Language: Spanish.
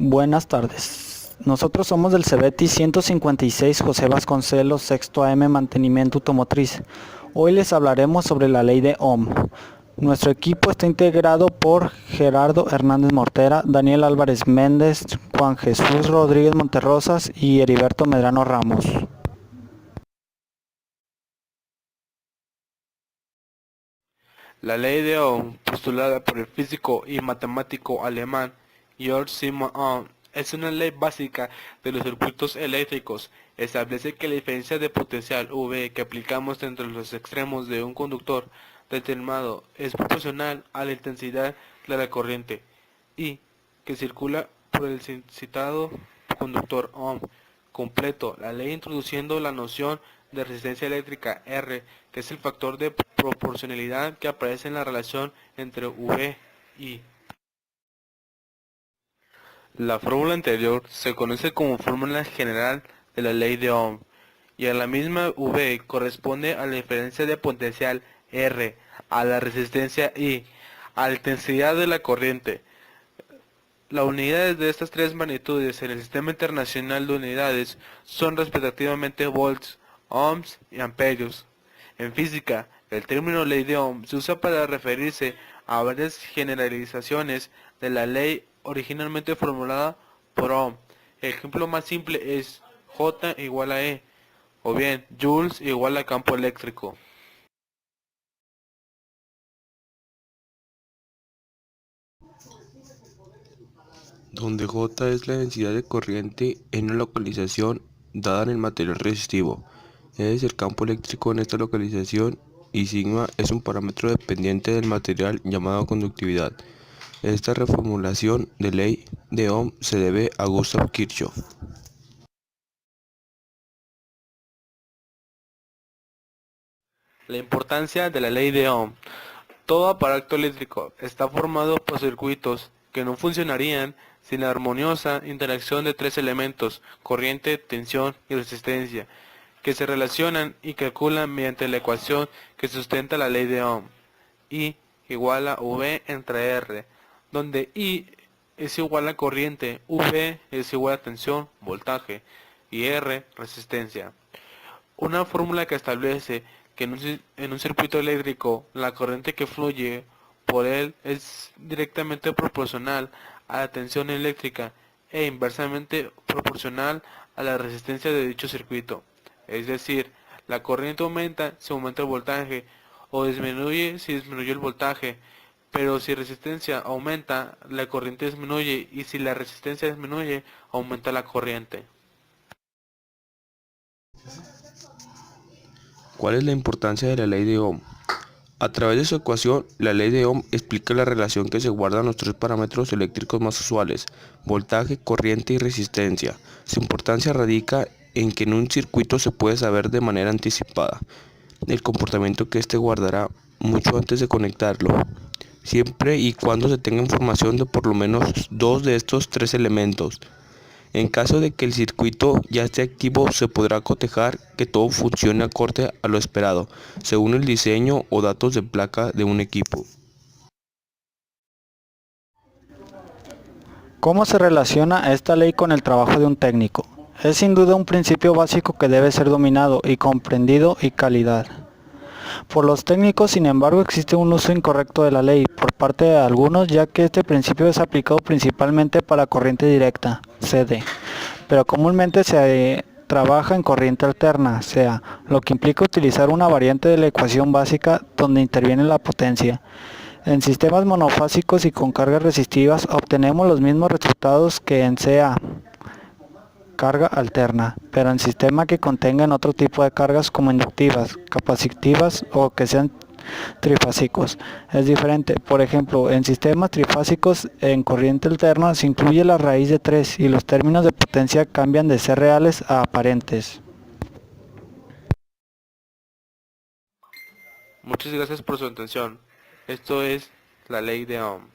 Buenas tardes. Nosotros somos del CEBETI 156 José Vasconcelos, sexto AM Mantenimiento Automotriz. Hoy les hablaremos sobre la ley de Ohm. Nuestro equipo está integrado por Gerardo Hernández Mortera, Daniel Álvarez Méndez, Juan Jesús Rodríguez Monterrosas y Heriberto Medrano Ramos. La ley de Ohm, postulada por el físico y matemático alemán Georg Simon Ohm, es una ley básica de los circuitos eléctricos. Establece que la diferencia de potencial V que aplicamos entre los extremos de un conductor determinado es proporcional a la intensidad de la corriente I que circula por el citado conductor Ohm. Completo la ley introduciendo la noción de resistencia eléctrica R, que es el factor de proporcionalidad que aparece en la relación entre V y I. La fórmula anterior se conoce como fórmula general de la ley de Ohm, y a la misma V corresponde a la diferencia de potencial R, a la resistencia I, a la intensidad de la corriente. Las unidades de estas tres magnitudes en el Sistema Internacional de Unidades son respectivamente volts, ohms y amperios. En física, el término ley de Ohm se usa para referirse a varias generalizaciones de la ley originalmente formulada por Ohm. El ejemplo más simple es J igual a E, o bien Joules igual a campo eléctrico. Donde J es la densidad de corriente en una localización dada en el material resistivo, E es el campo eléctrico en esta localización y sigma es un parámetro dependiente del material llamado conductividad. Esta reformulación de ley de Ohm se debe a Gustav Kirchhoff. La importancia de la ley de Ohm. Todo aparato eléctrico está formado por circuitos que no funcionarían sin la armoniosa interacción de tres elementos, corriente, tensión y resistencia, que se relacionan y calculan mediante la ecuación que sustenta la ley de Ohm. I igual a V entre R, donde I es igual a corriente, V es igual a tensión, voltaje, y R, resistencia. Una fórmula que establece que en un circuito eléctrico la corriente que fluye por él es directamente proporcional a la tensión eléctrica e inversamente proporcional a la resistencia de dicho circuito. Es decir, la corriente aumenta si aumenta el voltaje o disminuye si disminuye el voltaje, pero si resistencia aumenta, la corriente disminuye y si la resistencia disminuye, aumenta la corriente. ¿Cuál es la importancia de la ley de Ohm? A través de su ecuación, la ley de Ohm explica la relación que se guarda en los tres parámetros eléctricos más usuales: voltaje, corriente y resistencia. Su importancia radica en que en un circuito se puede saber de manera anticipada el comportamiento que éste guardará mucho antes de conectarlo, siempre y cuando se tenga información de por lo menos dos de estos tres elementos. En caso de que el circuito ya esté activo, se podrá cotejar que todo funcione acorde a lo esperado, según el diseño o datos de placa de un equipo. ¿Cómo se relaciona esta ley con el trabajo de un técnico? Es sin duda un principio básico que debe ser dominado y comprendido y calidad. Por los técnicos, sin embargo, existe un uso incorrecto de la ley por parte de algunos, ya que este principio es aplicado principalmente para corriente directa, CD, pero comúnmente se trabaja en corriente alterna, CA, lo que implica utilizar una variante de la ecuación básica donde interviene la potencia. En sistemas monofásicos y con cargas resistivas obtenemos los mismos resultados que en CA, carga alterna, pero en sistemas que contengan otro tipo de cargas como inductivas, capacitivas o que sean trifásicos. Es diferente. Por ejemplo, en sistemas trifásicos en corriente alterna se incluye la raíz de 3 y los términos de potencia cambian de ser reales a aparentes. Muchas gracias por su atención. Esto es la ley de Ohm.